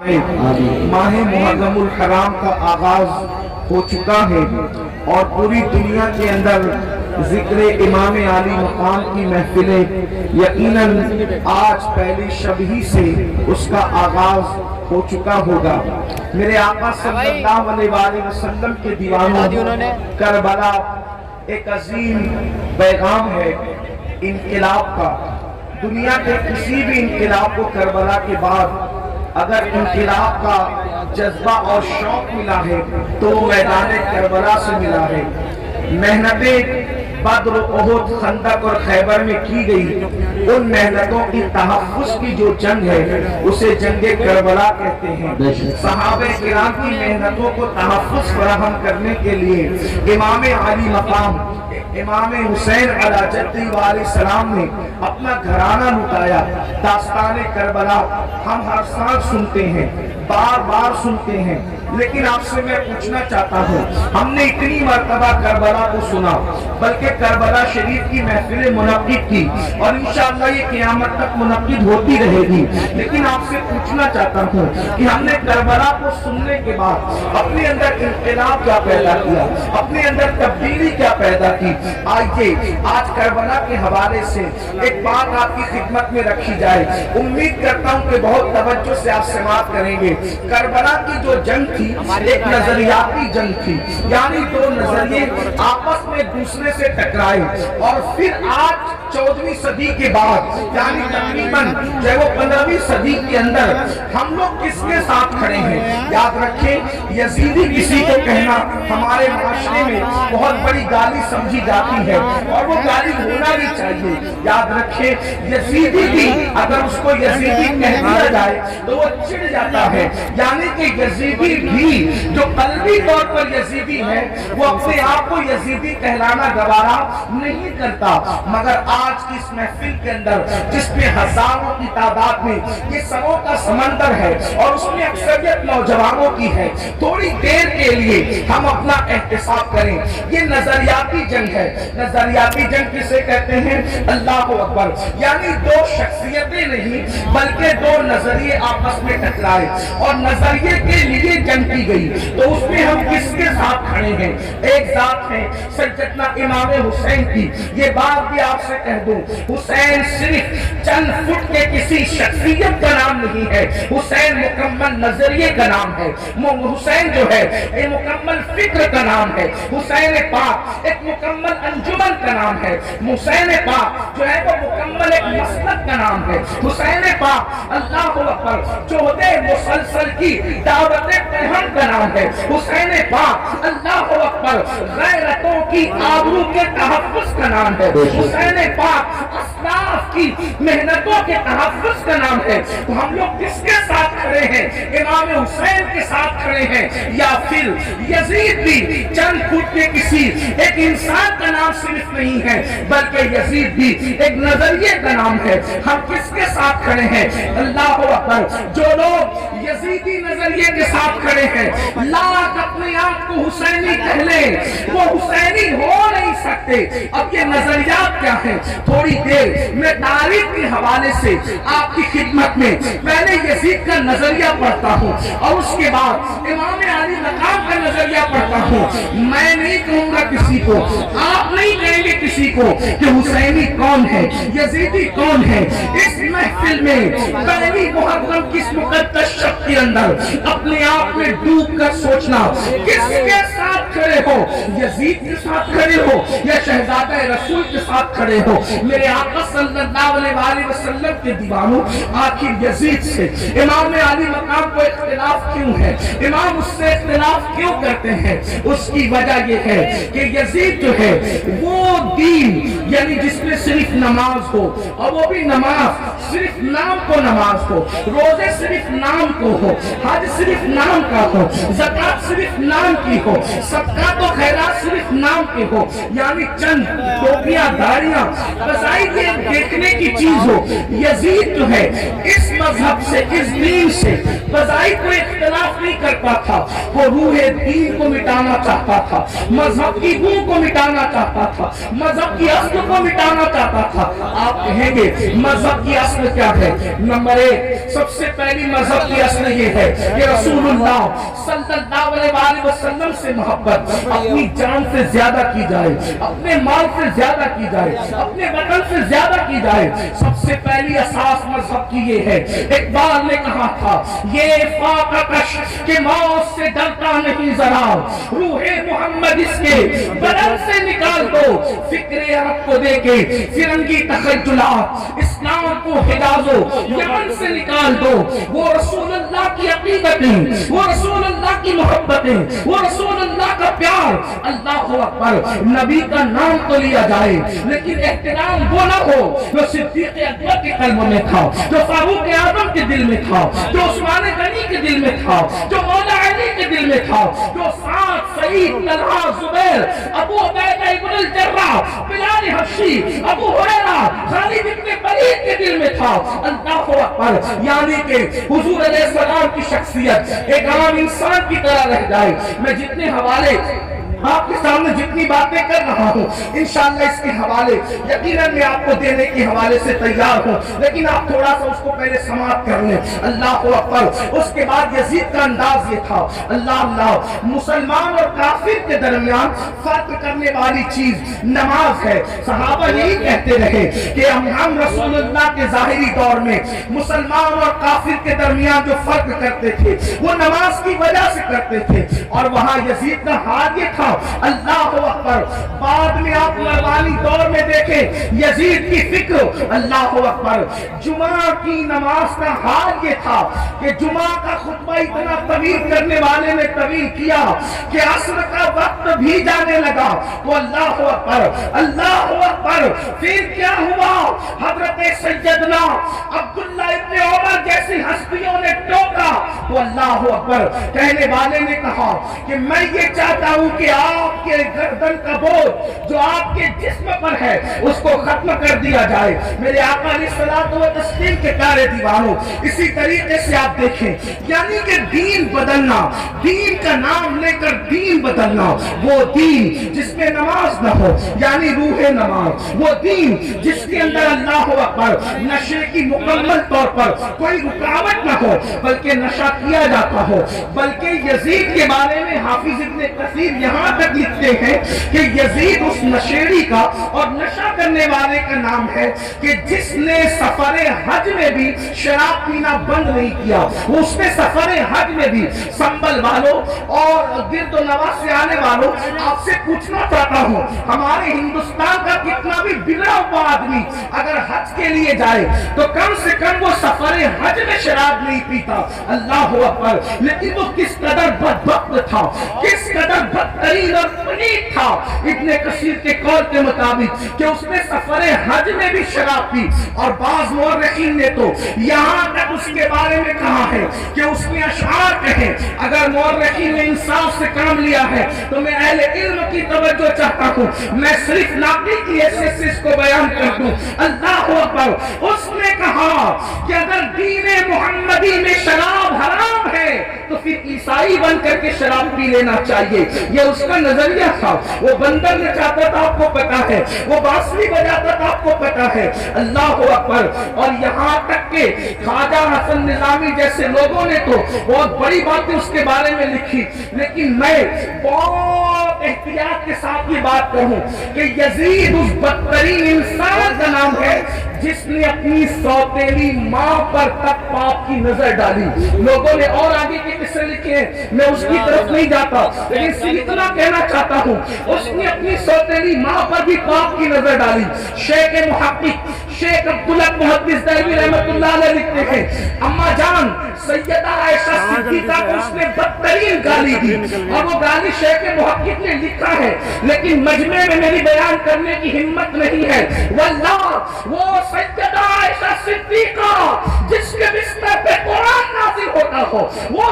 माह मुहर्रमुल हराम का आगाज हो चुका है और पूरी दुनिया के अंदर जिक्र इमाम आली मकाम की महफिलें यकीनन आज पहली शब ही से उसका आगाज हो चुका होगा। मेरे आका सल्लल्लाहु अलैहि वसल्लम के दीवानों, करबला एक अजीम पैगाम है इनकलाब का। दुनिया के किसी भी इनकलाब को करबला के बाद अगर इनकलाब का जज्बा और शौक मिला है तो मैदान करबला से मिला है। मेहनतें बद्र, ओहद, खंदक और खैबर में की गई उन मेहनतों की तहफ्फुज़ की जो जंग है उसे जंगे करबला कहते हैं। सहाबे किराम की मेहनतों को तहफ्फुज़ फराहम करने के लिए इमाम आली मकाम इमाम हुसैन अला जद्दी वाले सलाम ने अपना घराना लुटाया। दास्तान करबला हम हर साल सुनते हैं, बार बार सुनते हैं, लेकिन आपसे मैं पूछना चाहता हूँ, हमने इतनी मर्तबा करबला को सुना, बल्कि करबला शरीफ की महफिलें मुनक्किद की और इंशाअल्लाह ये क़यामत तक मुनक्किद होती रहेगी। लेकिन आपसे पूछना चाहता हूँ कि हमने करबला को सुनने के बाद अपने अंदर इनक़िलाब क्या पैदा किया, अपने अंदर तब्दीली क्या पैदा की। आइए आज करबला के हवाले से एक बात आपकी खिदमत में रखी जाए। उम्मीद करता हूँ कि बहुत तवज्जो से आप समाअत करेंगे। करबला की जो जंग थी एक नजरियाती जंग थी, यानी दो नजरिए आपस में दूसरे से टकराए और फिर आज 14वीं सदी के बाद यानी तकरीबन जो है वो 15वीं सदी के अंदर हम लोग किसके साथ खड़े हैं। याद रखें, यजीदी किसी को कहना हमारे माशरे में बहुत बड़ी गाली समझी जाती है और वो गाली होना भी चाहिए। याद रखें, यजीदी भी अगर उसको यजीदी कह दिया जाए तो वो चिढ़ जाता है, यानी कि यजीदी भी जो कल्बी तौर पर यजीदी है वो अपने आप को यजीदी कहलाना गवारा नहीं करता। मगर आज की इस महफिल के अंदर जिसमें हजारों की तादाद में ये सरों का समंदर है और उसमें अक्सरियत नौजवानों की है, थोड़ी देर के लिए हम अपना एहतिसाब करें। ये नजरियाती जंग है। नजरियाती जंग किसे कहते हैं? अल्लाह अकबर, यानी दो शख्सियतें नहीं बल्कि दो नजरिए आपस में टकराए और नजरिए के लिए जंग की गई। तो उसमें हम किसके साथ खड़े हैं? एक जात है सैयदना इमाम हुसैन की। ये बात भी आपसे कह दूं, हुसैन सिर्फ चंद फुट के किसी शख्सियत का नाम नहीं है, हुसैन मुकम्मल नजरिए का नाम है। हुसैन जो है एक मुकम्मल फिक्र का नाम है। हुसैन पाक एक मुकम्मल अंजुमन का नाम है। हुसैन पाक जो है वो मुकम्मल एक मसलक का नाम है। हुसैन पाक अल्लाह अकबर जोहदे मुसलसल की दावत पहन का नाम है। हुसैन पाक अल्लाह अकबर गैरतों की आबरू के तहफ्फुज़ का नाम है। हुसैन पाक अस्लाफ की मेहनतों के तहफ्फुज़ का नाम है। तो हम लोग किसके साथ खड़े हैं? इमाम हुसैन के साथ खड़े हैं या फिर यजीद भी चंद फुट के किसी एक इंसान का नाम सिर्फ नहीं है बल्कि यजीद भी एक नजरिए का नाम है। हम किसके साथ खड़े हैं? अल्लाह अकबर, जो लोग यजीदी नजरिए के साथ खड़े हैं, लाख अपने आप को हुसैनी कह ले, वो हुसैनी हो नहीं सकते। अब ये नजरियात क्या है? थोड़ी देर मैं तारीख के हवाले से आपकी खिदमत में पहले यजीद का नजरिया पढ़ता हूँ और उसके बाद इमाम आली मकाम का नजरिया पढ़ता हूँ। मैं नहीं कहूँगा किसी को, आप नहीं कहेंगे किसी को कि हुसैनी कौन है, यजीदी कौन है। इस महफिल में पहली मुहर्रम की मुकद्दस शब के अंदर अपने आप में डूब कर सोचना, किसके साथ खड़े हो? यजीद के साथ खड़े हो या शहजादा रसूल के साथ खड़े हो? मेरे आका सल्लल्लाहु अलैहि वसल्लम के दीवानों, आखिर यजीद से इमाम आली मकाम को इख्तिलाफ क्यों है? इमाम उससे इख्तिलाफ क्यों करते हैं? उसकी वजह यह है कि यजीद जो है वो दीन यानी जिसमें सिर्फ नमाज हो, और वो भी नमाज सिर्फ नाम को नमाज हो, रोजे सिर्फ नाम को हो, हज सिर्फ नाम का हो, ज़कात सिर्फ नाम की हो, सदका तो खैरात सिर्फ नाम के हो, यानी चंद टोपियां दाढ़ियां बजाई ये देखने की चीज हो। यजीद जो है इस मजहब से, इस दीन से बजाई कोई इख्तिलाफ बर्दाश्त नहीं करता था, वो रूह दीन को मिटाना चाहता था, मजहब की बू को मिटाना चाहता था, मजहब की असल को मिटाना चाहता था। आप कहेंगे मजहब की असल क्या है? नंबर एक, सबसे पहली मजहब की असल ये है कि रसूलुल्लाह सल्लल्लाहु अलैहि वसल्लम से मोहब्बत अपनी जान से ज्यादा की जाए, अपने माल से ज्यादा की जाए, अपने वतन से ज्यादा की जाए। सबसे पहली असास मजहब की ये है। इकबाल ने कहा था, ये फाकश के मौत से डरता नहीं जरा, रूहे मोहम्मद इसके बदन से निकाल दो, फिक्रे अरब को देके फिरंगी तखज्जुलात, इस्लाम को हिजाजो यमन से निकाल दो। वो रसूलुल्लाह की अकीदतें, वो रसूलुल्लाह की मोहब्बतें, वो रसूलुल्लाह का प्यार। अल्लाहु अकबर, नबी का नाम तो लिया जाए लेकिन एहतराम वो ना हो जो सिद्दीक़ अकबर के कल्ब में था, जो फारूक आज़म के दिल में था, जो उस्मान गनी के दिल में था, जो मौला अली के दिल में था, जो साद, सईद, तलहा, जुबैर, अबू उबैदा इब्न अल-जर्राह, बिलाल हबशी, अबू हुरैरा, खालिद इब्न वलीद के दिल में था। अल्लाहु अकबर, यानी कि हुजूर अलैहिस्सलाम की शख्सियत एक आम इंसान की तरह रह जाए। मैं जितने हवाले आपके सामने जितनी बातें कर रहा हूँ, इंशाअल्लाह इसके हवाले यकीनन मैं आपको देने के हवाले से तैयार हूँ, लेकिन आप थोड़ा सा उसको पहले समाप्त कर लें। अल्लाह अकबर। उसके बाद यजीद का अंदाज ये था, अल्लाह अल्लाह, मुसलमान और काफिर के दरमियान फर्क करने वाली चीज नमाज है। सहाबा यही कहते रहे कि हम रसूलुल्लाह के जाहिरी दौर में मुसलमान और काफिर के दरमियान जो फर्क करते थे वो नमाज की वजह से करते थे, और वहां यजीद का हाल ये था। अल्लाह अकबर। बाद में आप मरवानी दौर में देखें यजीद की फिक्र, अल्लाह अकबर, जुमा की नमाज का हाल ये था कि जुमा का खुतबा इतना तवील करने वाले ने तवील किया कि असर का वक्त भी जाने लगा। तो अल्लाह अकबर, अल्लाह अकबर। फिर क्या हुआ? हजरत सैयदना अब्दुल्लाह इब्न उमर जैसी हस्तियों ने टोका तो अल्लाह अकबर, कहने वाले ने कहा कि मैं ये चाहता हूं कि आपके गर्दन का बोझ जो आपके जिस्म पर है उसको खत्म कर दिया जाए। मेरे आका अलैहिस्सलातु व तस्लीम के प्यारे दीवानों, इसी तरीके से आप देखें, यानी कि दीन बदलना, दीन का नाम लेकर दीन बदलना, वो दीन जिसमें नमाज न हो यानी रूहे नमाज, वो दीन जिसके अंदर अल्लाह अकबर नशे की मुकम्मल तौर पर कोई रुकावट न हो बल्कि नशा किया जाता हो। बल्कि यजीद के बारे में हाफिज इब्न कसीर यहाँ तक लिखते हैं कि यजीद उस नशेड़ी का और नशा करने वाले का नाम है कि जिसने सफरे हज में भी शराब पीना बंद नहीं किया। उसने सफरे हज में भी, संबल वालों और गिरदो नवाज से आने वालों, आपसे पूछना चाहता हूँ, हमारे हिंदुस्तान का कितना भी बिगड़ा हुआ आदमी अगर हज के लिए जाए तो कम से कम वो सफरे हज में शराब नहीं पीता। अल्लाह अकबर। लेकिन वो किस कदर बदबख्त था, किस कदर बदतरीन और पनीत था इब्ने कसीर के कौल के मुताबिक कि उसने सफरे हज में भी शराब पी। और बाज मुअर्रिखीन ने तो यहाँ तक उसके बारे में कहा है कि उसने अशआर कहे। अगर मुअर्रिखीन ने इंसाफ से काम लिया है तो मैं अहले इल्म की तवज्जो चाहता हूँ, मैं सिर्फ नाक़ी की हैसियत से इसको बयान कर दूं। अल्लाह अकबर। उसने कहा कि अगर दीने मुहम्मदी में शराब हराम है तो फिर ईसाई बन करके शराब पी लेना चाहिए। ये उसका नजरिया था। वो बंदर नचाता था, आपको पता है, वो बांसुरी बजाता था, आपको पता है। अल्लाह अकबर। और यहाँ तक के ख्वाजा हसन निजामी जैसे लोगों ने तो बहुत बड़ी बातें उसके बारे में लिखी, लेकिन मैं बहुत एहतियात के साथ ये बात कहूं कि यजीद उस बदतरीन इंसान का नाम है जिसने अपनी सौतेली माँ पर तक पाप की नजर डाली। लोगों ने और आगे के किस्से लिखे हैं, मैं उसकी तरफ नहीं जाता, लेकिन सिर्फ इतना कहना चाहता हूँ, उसने अपनी सौतेली माँ पर भी पाप की नजर डाली। शेख मुहक्किक शेख अब्दुल्लाह मुहद्दिस देलवी रहमतुल्लाह अलैह लिखते हैं, अम्मा जान सैयदा आयशा सिद्दीका को उसने बदतरीन गाली दी। और वो गाली शेख मुहक्किक ने लिखा है, लेकिन मजमे में मेरी बयान करने की हिम्मत नहीं है। वल्लाह वो सैयदा आयशा सिद्दीका जिसके बिस्तर पे कुरान नाज़िल होता हो, वो